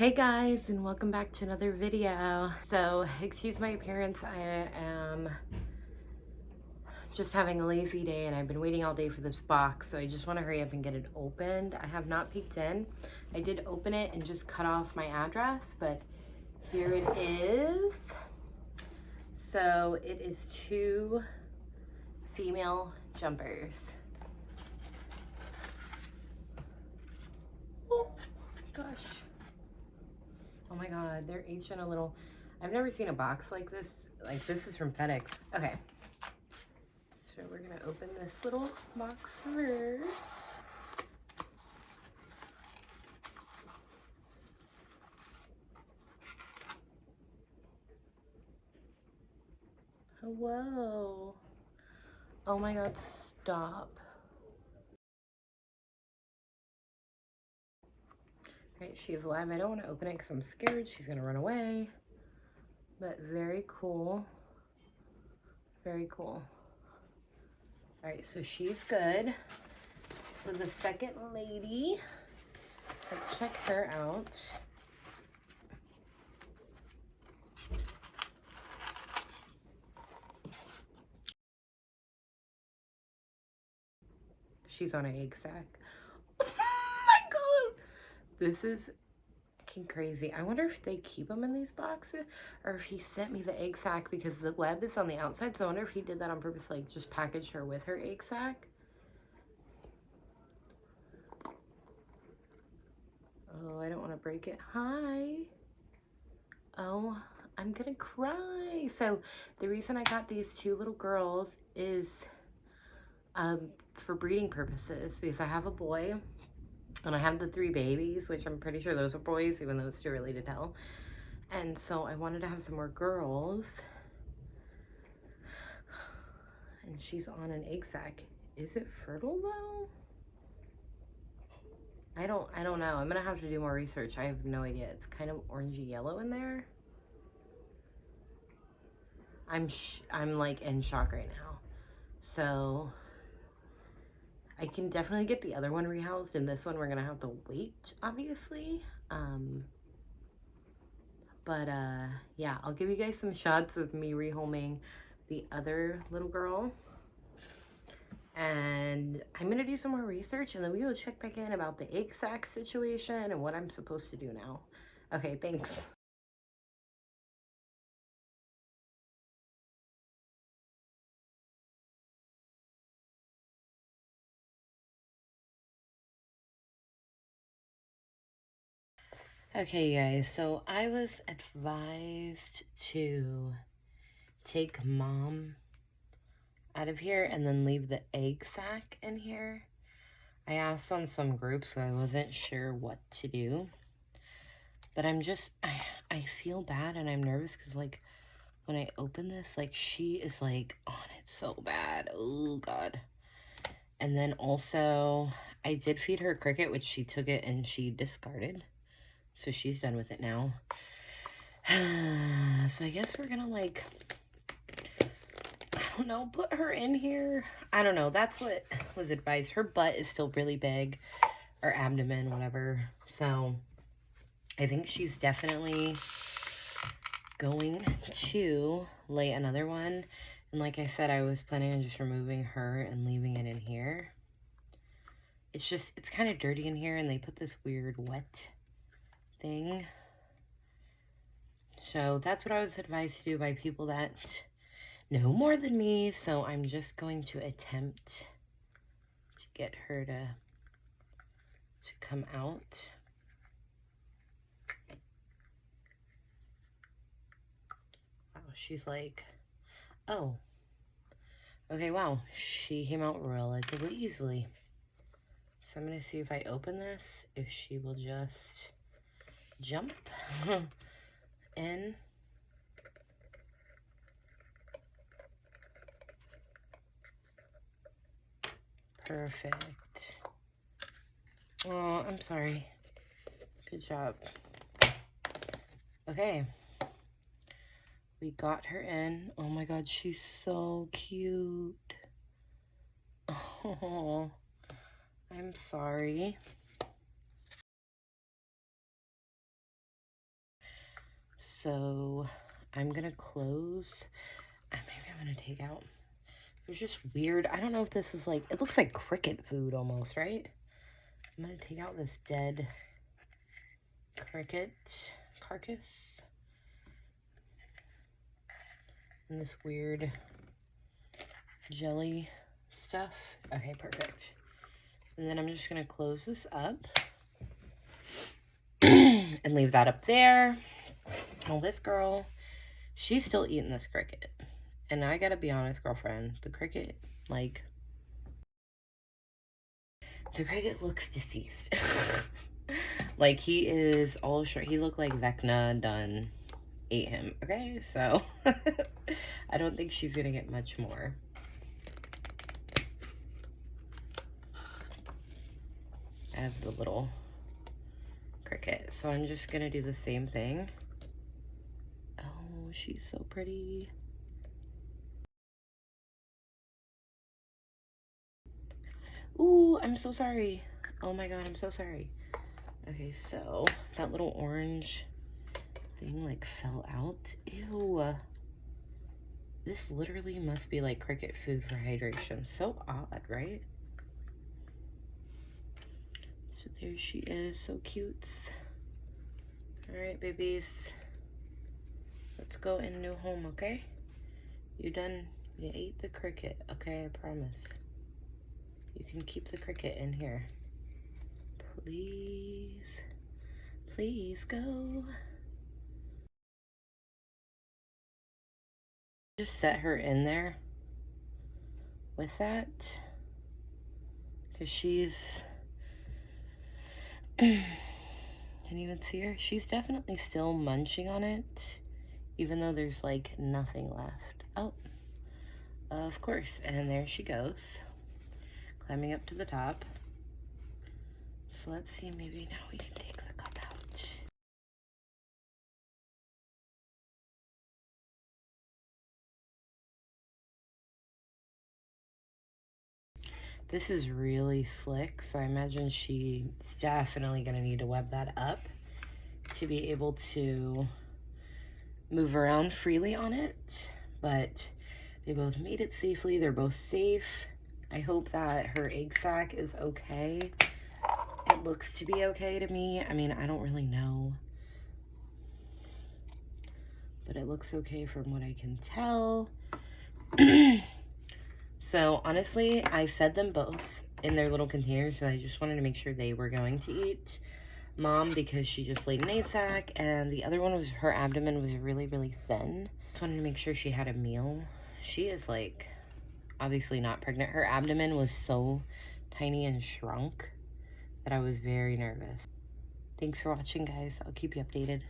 Hey guys, and welcome back to another video. So, excuse my appearance, I am just having a lazy day and I've been waiting all day for this box, so I just want to hurry up and get it opened. I have not peeked in. I did open it and just cut off my address, but here it is. So, it is 2 female jumpers. Oh gosh. Oh my god, they're each in a little... I've never seen a box like this. Like, this is from FedEx. Okay. So we're gonna open this little box first. Whoa. Oh my god, stop. Right, she's alive. I don't want to open it because I'm scared she's gonna run away. But very cool. Very cool. Alright, so she's good. So the second lady, let's check her out. She's on an egg sack. Oh my god! This is fucking crazy. I wonder if they keep them in these boxes or if he sent me the egg sack because the web is on the outside. So I wonder if he did that on purpose, like just packaged her with her egg sack. Oh, I don't want to break it. Hi. Oh, I'm gonna cry. So the reason I got these 2 little girls is for breeding purposes, because I have a boy and I have the 3 babies, which I'm pretty sure those are boys, even though it's too early to tell. And so I wanted to have some more girls. And she's on an egg sac. Is it fertile though? I don't know. I'm gonna have to do more research. I have no idea. It's kind of orangey yellow in there. I'm like in shock right now. So I can definitely get the other one rehoused, and this one we're gonna have to wait, obviously. But yeah, I'll give you guys some shots of me rehoming the other little girl. And I'm gonna do some more research and then we will check back in about the egg sac situation and what I'm supposed to do now. Okay, thanks. Okay, guys, so I was advised to take mom out of here and then leave the egg sac in here. I asked on some groups, so I wasn't sure what to do. But I feel bad and I'm nervous because, like, when I open this, like, she is, like, on it so bad. Oh, God. And then also, I did feed her cricket, which she took it and she discarded. So she's done with it now. So I guess we're gonna, like, I don't know, put her in here. I don't know. That's what was advised. Her butt is still really big, or abdomen, whatever. So I think she's definitely going to lay another one. And like I said, I was planning on just removing her and leaving it in here. It's kind of dirty in here, and they put this weird wet thing. So that's what I was advised to do by people that know more than me. So I'm just going to attempt to get her to come out. Wow, she's like, oh, okay, wow, she came out relatively easily. So I'm gonna see if I open this, if she will just jump in. Perfect. Oh, I'm sorry. Good job. Okay. We got her in. Oh my god, she's so cute. Oh, I'm sorry. So I'm gonna close. Maybe I'm gonna take out. It's just weird. I don't know if this is like, it looks like cricket food almost, right? I'm gonna take out this dead cricket carcass. And this weird jelly stuff. Okay, perfect. And then I'm just gonna close this up and leave that up there. Well, this girl, she's still eating this cricket. And I gotta be honest, girlfriend, the cricket, like, the cricket looks deceased. Like, he is all short. He looked like Vecna done ate him, okay? So, I don't think she's gonna get much more. I have the little cricket. So, I'm just gonna do the same thing. Oh, she's so pretty. Ooh, I'm so sorry. Oh my god, I'm so sorry. Okay, so that little orange thing like fell out. Ew. This literally must be like cricket food for hydration. So odd, right? So there she is, so cute. All right, babies. Let's go in a new home, okay? You done? You ate the cricket, okay? I promise. You can keep the cricket in here. Please. Please go. Just set her in there with that. Because she's... Can you even see her? She's definitely still munching on it. Even though there's like nothing left. Oh. Of course. And there she goes. Climbing up to the top. So let's see, maybe now we can take the cup out. This is really slick, so I imagine she's definitely gonna need to web that up to be able to move around freely on it. But they both made it safely. They're both safe. I hope that her egg sac is okay. It looks to be okay to me. I mean, I don't really know. But it looks okay from what I can tell. So, honestly, I fed them both in their little containers, so I just wanted to make sure they were going to eat. Mom, because she just laid an egg sac, and the other one was, her abdomen was really, really thin. Just wanted to make sure she had a meal. She is, like, obviously not pregnant. Her abdomen was so tiny and shrunk that I was very nervous. Thanks for watching, guys. I'll keep you updated.